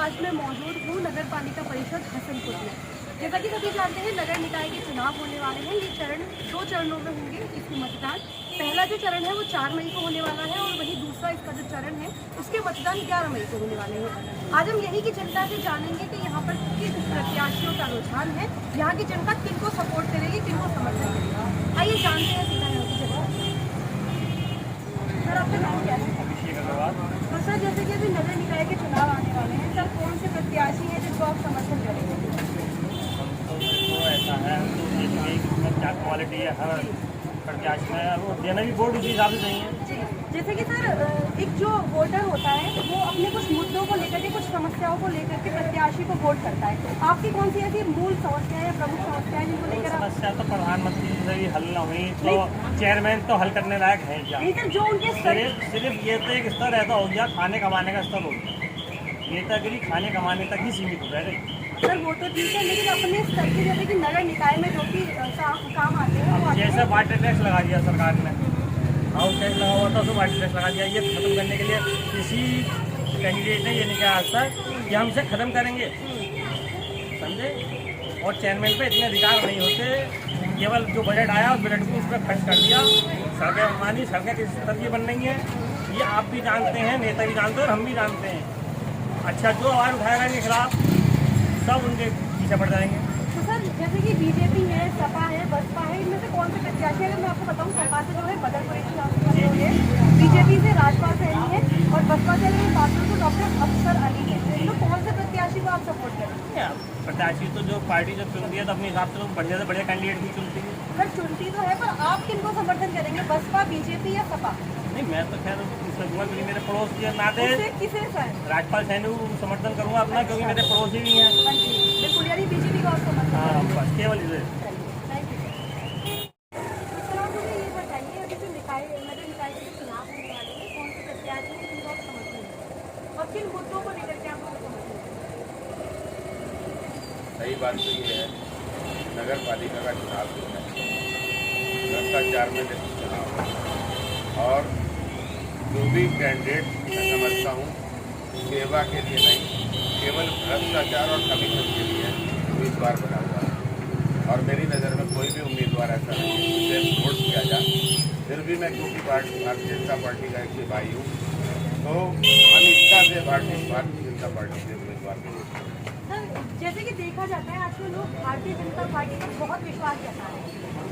आज मैं मौजूद हूँ नगर पालिका परिषद हसनपुर में। जैसा कि सभी जानते हैं नगर निकाय के चुनाव होने वाले हैं। ये चरण 2 चरणों में होंगे इसके मतदान। पहला जो चरण है वो 4 मई को होने वाला है और वहीं दूसरा इसका जो चरण है उसके मतदान 11 मई को होने वाले हैं। आज हम यहीं की जनता से जानेंगे कि यहाँ पर किन प्रत्याशियों का रुझान है, यहाँ की जनता किनको सपोर्ट करेगी, किनको समर्थन करेगी। आइए जानते हैं सीधा यहाँ की जनता। सर आपका नाम क्या है? तो सर जैसे कि अभी नगर निकाय के चुनाव आने वाले हैं, सर कौन से प्रत्याशी हैं जिनको आप समर्थन करेंगे? तो ऐसा है तो क्या क्वालिटी है हर प्रत्याशी में वो देना भी वोट उसी हिसाब से नहीं है। जैसे कि सर एक जो वोटर होता है वो अपने कुछ मुद्दों को लेकर के, कुछ समस्याओं को लेकर के प्रत्याशी को वोट करता है। आपकी कौन सी ऐसी मूल समस्या है, प्रमुख समस्या है जिनको लेकर? समस्या तो प्रधानमंत्री से भी हल न हुई तो चेयरमैन तो हल करने लायक है क्या? जो उनके सिर्फ ये तो एक स्तर ऐसा हो गया, खाने कमाने का स्तर हो गया, नेतागिरी खाने कमाने तक ही सीमित हो गए। सर वो तो ठीक है, लेकिन अपने स्तर के जैसे कि नगर निकाय में जो भी काम आते हैं जैसे वाटर टैक्स लगा दिया सरकार ने, हाउस टैक्स लगा हुआ था तो वाटर टैक्स लगा दिया। ये खत्म करने के लिए किसी कैंडिडेट ने ये नहीं कहा आज तक कि हम इसे खत्म करेंगे, समझे। और चेयरमैन पे इतने अधिकार नहीं होते, केवल जो बजट आया उस बजट को उस पर खर्च कर दिया। सड़कें मानी, सड़कें किस स्तर की बन रही हैं ये आप भी जानते हैं, नेता भी जानते हैं और हम भी जानते हैं। अच्छा जो आवाज़ उठाएगा इनके खिलाफ सब उनके पीछे पड़ जाएंगे। तो सर जैसे कि बीजेपी है, सपा है, बसपा है, इनमें से कौन से प्रत्याशी है? अगर मैं आपको बताऊं, सपा से जो है बदल कुरैशी है, बीजेपी से राजपाल सैनी है और बसपा से पार्टी को डॉक्टर अफसर अली है। तो कौन से प्रत्याशी को आप सपोर्ट करेंगे? प्रत्याशी तो जो पार्टी जब चुनती है तो अपने हिसाब से तो बढ़िया से बढ़िया कैंडिडेट भी चुनती है। सर चुनती तो है, पर आप किनको समर्थन करेंगे, बसपा, बीजेपी या सपा? नहीं मैं तो खैर क्योंकि मेरे पड़ोस के नाते किसे सर राजपाल सैनी को समर्थन करूँगा अपना, क्योंकि मेरे पड़ोसी भी हैं। हाँ जी बिल्कुल, यानी बीजेपी को आप समर्थन? हाँ बस केवल इसे। Thank you sir. आप मुझे ये बताइए, अभी जो नगर निकाय के चुनाव होने वाले हैं, कौन से प्रत्याशी हैं जिनको आप समर्थन करेंगे और किन मुद्दों को लेकर के आप लोग समर्थन करेंगे? सही बात तो ये है, नगर पालिका का चुनाव जो है भ्रष्टाचार में लिप्त चुनाव है और जो भी कैंडिडेट मैं समझता हूँ सेवा के लिए नहीं, केवल भ्रष्टाचार और कमीशन के लिए उम्मीदवार बना हुआ है। और मेरी नज़र में कोई भी उम्मीदवार ऐसा नहीं है जिसे वोट किया जाए। फिर भी मैं क्योंकि भारतीय जनता पार्टी का एक भाई हूँ तो अनिष्ठा से भारतीय जनता पार्टी के उम्मीदवार को वोट करूँ। सर जैसे कि देखा जाता है आजकल लोग भारतीय जनता पार्टी पर बहुत विश्वास करता है,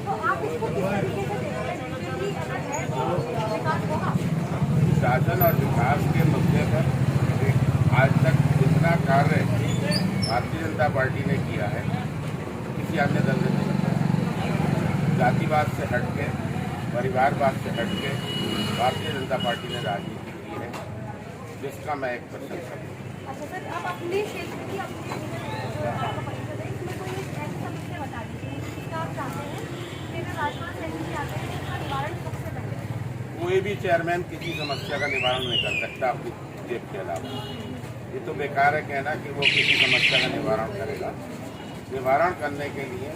तो आप इसको किस तरीके से देखते हैं? बीजेपी अगर है तो विकास होगा? शासन और विकास के मुद्दे पर आज तक जितना कार्य भारतीय जनता पार्टी ने किया है किसी अन्य दल ने नहीं किया। जातिवाद से हटके, परिवारवाद से हटके भारतीय जनता पार्टी ने राजनीति की है, जिसका मैं एक प्रशंसक हूँ। अच्छा सर, आप अपने क्षेत्र की अपनी जो आपका परिषद है इसमें कोई एक ऐसी समस्या बता दीजिए जिसका आप चाहते हैं कि अगर राजपाल सैनी जी आते हैं इसका निवारण सबसे पहले? कोई भी चेयरमैन किसी समस्या का निवारण नहीं कर सकता अपनी जेब के अलावा। ये तो बेकार है कहना कि वो किसी समस्या का निवारण करेगा। निवारण करने के लिए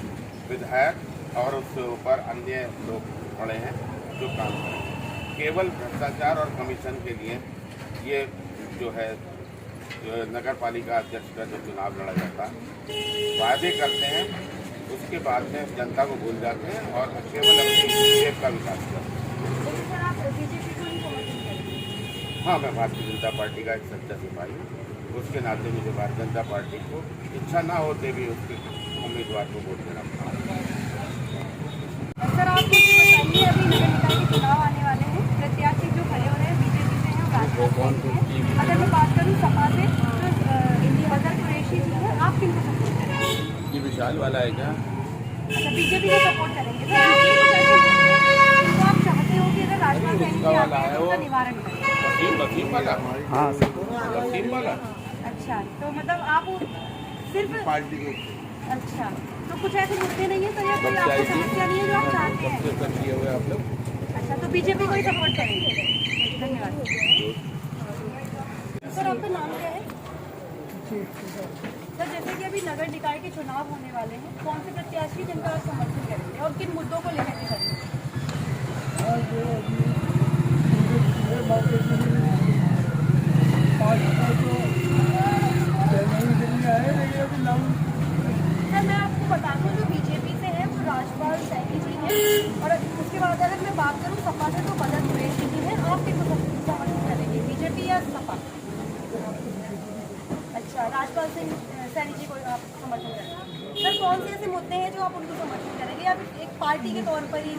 विधायक और उससे ऊपर अन्य लोग खड़े हैं जो काम करेंगे। केवल भ्रष्टाचार और कमीशन के लिए ये जो है नगर पालिका अध्यक्ष का जो चुनाव लड़ा जाता है, वादे करते हैं, उसके बाद में जनता को भूल जाते हैं और केवल अपनी जेब का विकास करते हैं। हाँ, मैं भारतीय जनता पार्टी का एक सच्चा सिपाही हूँ। उसके नाते मुझे भारतीय जनता पार्टी को इच्छा ना होते भी उसके उम्मीदवार को वोट देना पड़ा। सर आप मुझे बताइए, अभी नगर निकाय के चुनाव आने वाले हैं, प्रत्याशी जो खड़े हो रहे हैं बीजेपी से हैं, राजपाल सैनी हैं। अगर मैं बात करूँ सपा से तो बदल कुरैशी जी हैं, आप किनको सपोर्ट करेंगे? ये विशाल वाला है क्या? अच्छा बीजेपी को सपोर्ट करेंगे। तो आप चाहते हो कि अगर राजपाल सैनी जी आते हैं तो उसका निवारण करें? वकील वाला? हाँ वकील वाला। अच्छा तो मतलब आप सिर्फ पार्टी को अच्छा तो कुछ ऐसे मुद्दे नहीं है सर, या कोई आपको समस्या नहीं है जो आप चाहते हैं? आप लोग अच्छा तो बीजेपी को ही सपोर्ट करेंगे। धन्यवाद सर। आपका नाम क्या है? सर जैसे कि अभी नगर निकाय के चुनाव होने वाले हैं, कौन से प्रत्याशी जिनका आप समर्थन करेंगे और किन मुद्दों को लेकर के करेंगे? हैं। और उसके बाद अगर मैं बात करूँ सपा से, तो बदल कुरैशी जी हैं। आप किसको समर्थन करेंगे, बीजेपी या सपा? अच्छा, राजपाल सिंह सैनी जी को आप समर्थन करेंगे। सर कौन से ऐसे मुद्दे हैं जो आप उनको समर्थन करेंगे, या फिर एक पार्टी के तौर पर ही?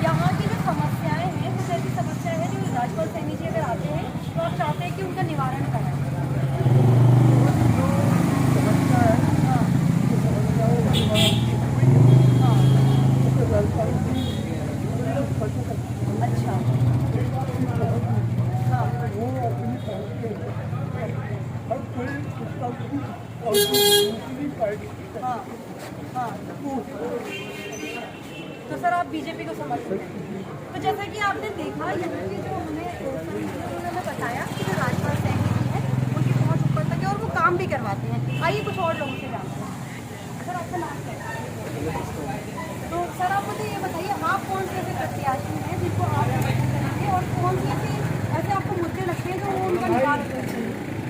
यहाँ की जो समस्याएं हैं, कुछ ऐसी समस्याएं हैं जो राजपाल सैनी जी अगर आते हैं तो आप चाहते हैं कि उनका निवारण कराएं? अच्छा, हाँ हाँ। तो सर आप बीजेपी को समर्थन करेंगे। तो जैसा कि आपने देखा, यहाँ के जो उन्होंने बताया कि जो राजपाल सैनी जी हैं उनकी पहुँच ऊपर तक है और वो काम भी करवाते हैं। आइए कुछ और लोगों से जानते हैं। सर आपका नाम क्या है? तो सर आप मुझे ये बताइए, आप कौन से ऐसे प्रत्याशी हैं जिनको आप समर्थन करेंगे, और कौन से ऐसे आपको मुद्दे लगते हैं जो वो उनका निवारण करेंगे?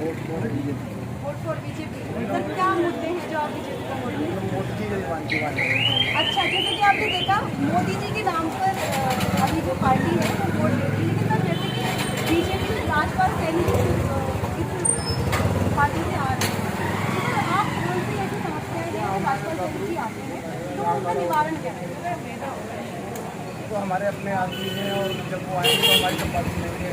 Vote for BJP. सर क्या मुद्दे हैं जो आप बीजेपी को वोट देंगे? अच्छा, जैसे कि आपने देखा मोदी जी के नाम पर अभी जो पार्टी है वो वोट देती है, लेकिन सर जैसे कि बीजेपी से राजपाल सैनी जी इस पार्टी से आ रहे हैं, तो सर आप कौन सी ऐसी समस्याएं हैं जो राजपाल सैनी जी आते हैं तो उनका निवारण क्या है? तो हमारे अपने आदमी हैं और जब वो आएंगे तो हमारी सब बात सुनेंगे।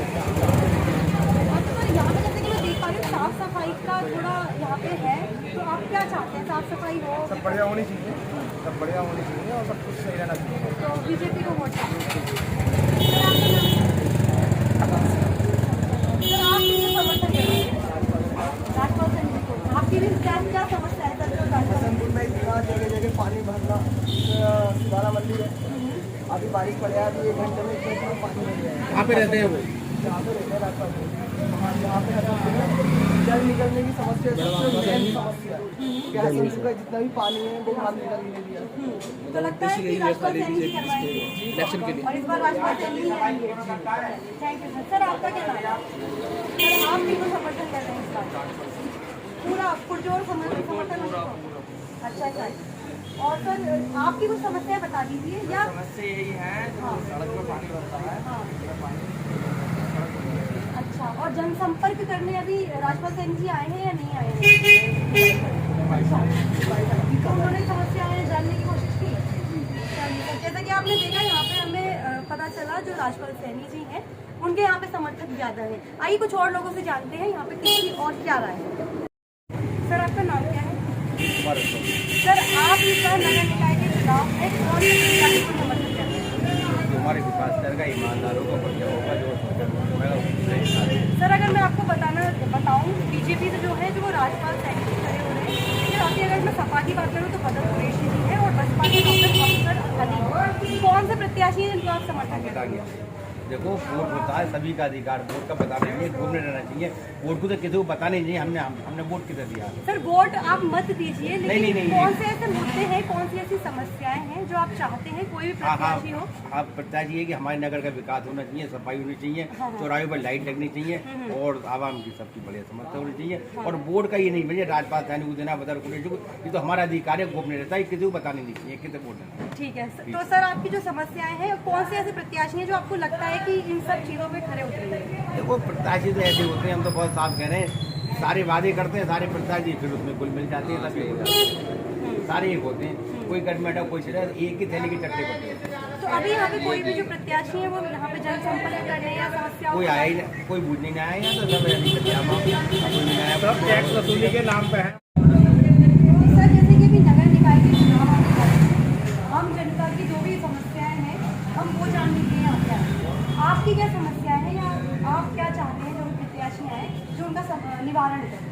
यहाँ पे जैसे कि मैं देख पा रही हूँ साफ सफाई का थोड़ा यहाँ पे है, तो आप क्या चाहते हैं? साफ सफाई हो, सब बढ़िया होनी चाहिए, सब बढ़िया होनी चाहिए और सब कुछ सही रहना चाहिए। तो बीजेपी को वोट देंगे। सर आप किसे समर्थन करेंगे? राजपाल सैनी को। आपकी भी क्या क्या समस्या है सर? जो राजपाल जगह जगह पानी भरना, बारा मंदिर है, अभी बारिश पड़े, अभी 1 घंटे में इतना पानी भर गया है। कहाँ पे रहते हैं वो? यहाँ पे रहते हैं राजपाल। यहाँ पे जल निकलने की समस्या समस्या का जितना भी पानी है वो बाहर निकल नहीं दिया। तो लगता है कि राजपाल सैनी जी करवाएंगे इलेक्शन के लिए, और इस बार राजपाल सैनी जी आएंगे। Thank you sir. सर आपका क्या नाम है? सर आप किसको समर्थन कर रहे हैं इस बार? पूरा पुरजोर समर्थन? अच्छा सर। और सर आपकी कुछ समस्या बता दीजिए। या समस्या यही है, सड़क में पानी भरता है। हाँ। अच्छा, और जनसंपर्क करने अभी राजपाल सैनी जी आए हैं या नहीं आए हैं? अच्छा, तो उन्होंने समस्याएं जानने की कोशिश की। जैसा कि आपने देखा, यहाँ पे हमें पता चला जो राजपाल सैनी जी हैं उनके यहाँ पे समर्थक ज़्यादा है। आइए कुछ और लोगों से जानते हैं यहाँ पे किसकी और क्या राय है। सर आपका नाम क्या है? सर आप इस बार नगर निकाय के चुनाव में कौन से प्रत्याशी को समर्थन करते हैं? हमारे विकास करेगा, ईमानदारों को बढ़िया होगा, जो सर अगर मैं आपको बताऊं बीजेपी से जो है जो वो राजपाल सैनी जी खड़े हो रहे हैं, लेकिन अभी अगर मैं सपा की बात करूं तो बदल कुरैशी जी है, और बसपा के डॉक्टर अफसर अली। कौन से प्रत्याशी हैं जिनको आप समर्थन करते हैं? देखो, वोट होता है सभी का अधिकार, वोट का बताना चाहिए, घूमने रहना चाहिए। वोट को तो किसी को बताना ही नहीं, हमने वोट किधर दिया। सर वोट आप मत दीजिए, लेकिन नहीं, कौन से ऐसे मुद्दे हैं, कौन सी ऐसी समस्याएं हैं जो आप चाहते हैं कोई भी प्रत्याशी हो? आप प्रत्याशी है कि हमारे नगर का विकास होना चाहिए, सफाई होनी चाहिए, चौराहे पर लाइट लगनी चाहिए, और आवाम की सबकी बढ़िया समस्या होनी चाहिए। और वोट का ये नहीं मुझे राजपाल सैनी को देना, बदल कुरैशी को, ये तो हमारा अधिकार है, गोपनीय रहता है, किसी को बताने नहीं चाहिए किसे वोट देना। ठीक है। तो सर आपकी जो समस्याएं हैं, कौन से ऐसे प्रत्याशी हैं जो आपको लगता है कि इन सब चीज़ों पे खड़े उतरेंगे? देखो, प्रत्याशी तो ऐसे होते हैं, हम तो बहुत साफ कह रहे हैं, सारे वादे करते हैं सारे प्रत्याशी, फिर उसमें कुल मिल जाते हैं, तब हो जाते हैं। सारे एक होते हैं, कोई गवर्नमेंट है, कोई सिर्फ एक ही थैले के चट्टे पड़ते हैं। तो अभी यहाँ पे कोई भी जो प्रत्याशी है वो यहाँ पे जनसंपर्क करने या समस्याओं कोई आया ही नहीं, कोई बूझने नहीं आया, तो सब टैक्स वसूली के नाम पे है। सर जैसे कि अभी नगर निकाय के चुनाव आने वाले हैं, हम जनता की जो भी समस्याएं हैं हम वो जानने के लिए यहाँ पे आए हैं। आपकी क्या समस्याएं हैं, या आप क्या चाहते हैं जो प्रत्याशी आए जो उनका निवारण करें?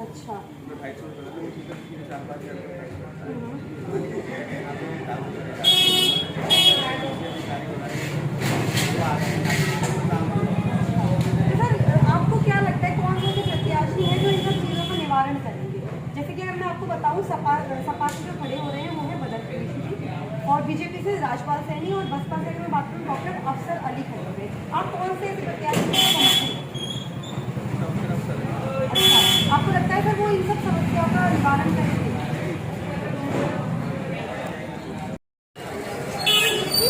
अच्छा। और बसपा से मैं बात करूँ डॉक्टर अफसर अली खड़े, आप कौन से प्रत्याशी को समर्थन? अच्छा, आपको लगता है सर वो इन सब समस्याओं का निवारण करेंगे?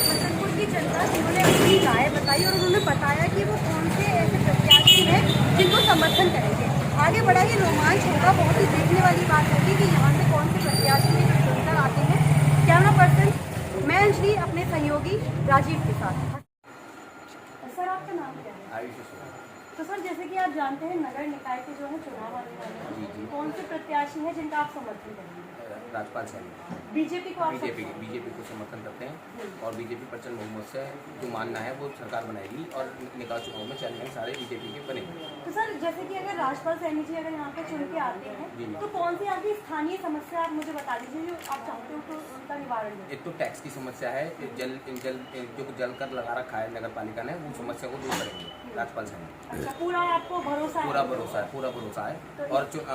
हसनपुर की जनता जिन्होंने अपनी राय बताई और उन्होंने बताया कि वो कौन से ऐसे प्रत्याशी हैं जिनको समर्थन करेंगे। आगे बड़ा ही रोमांच होगा, बहुत ही देखने वाली बात होगी कि यहाँ से कौन से प्रत्याशी हैं जो चुनकर आते हैं। कैमरा पर्सन मैं अंजलि अपने सहयोगी राजीव के साथ। सर आपका नाम क्या है? आयुष तो सर जैसे कि आप जानते हैं नगर निकाय के जो है चुनाव आने वाले हैं, कौन से प्रत्याशी हैं जिनका आप समर्थन करेंगे? राजपाल सैनी बीजेपी को आप बीजेपी को समर्थन करते हैं और बीजेपी प्रचंड बहुमत से जो मानना है वो सरकार बनाएगी और निकाय चुनाव में चैलेंज सारे बीजेपी के बनेंगे। तो सर जैसे कि अगर राजपाल सैनी जी अगर यहाँ पे चुन के आते हैं तो कौन सी आपकी स्थानीय समस्या आप मुझे बता दीजिए जो आप चाहते हो तो उनका निवारण हो? एक तो टैक्स की समस्या है, जो जल कर लगा रखा है नगर पालिका ने, वो समस्या को दूर करेंगे राजपाल सैनी। अच्छा, पूरा आपको भरोसा है? पूरा भरोसा है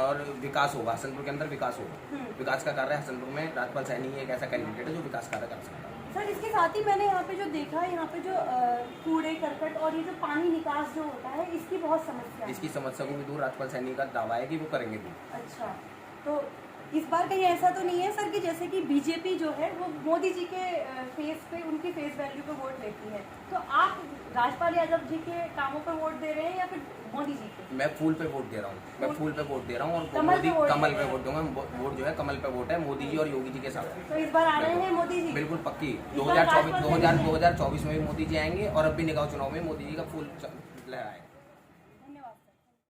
और विकास होगा हसनपुर के अंदर, विकास होगा। विकास का कार्य हसनपुर में राजपाल सैनी एक ऐसा कैंडिडेट है जो विकास कार्य कर सकता है। सर इसके साथ ही मैंने यहाँ पे जो देखा है, यहाँ पे जो कूड़े करकट और ये जो पानी निकास जो होता है इसकी बहुत समस्या है। इसकी समस्या को भी दूर राजपाल सैनी का दावा है कि वो करेंगे भी। अच्छा, तो इस बार कहीं ऐसा तो नहीं है सर कि जैसे कि बीजेपी जो है वो मोदी जी के फेस पे, उनकी फेस वैल्यू पे वोट लेती है, तो आप राजपाल यादव जी के कामों पर वोट दे रहे हैं या फिर मोदी जी के? मैं फूल पे वोट दे रहा हूँ, और कमल पे कमल पे वोट दूंगा। वोट जो है कमल पे वोट है, मोदी जी और योगी जी के साथ। तो इस बार आ रहे हैं मोदी जी? बिल्कुल पक्की। 2024 में भी मोदी जी आएंगे और अब भी निकाय चुनाव में मोदी जी का फूल लहराएगा।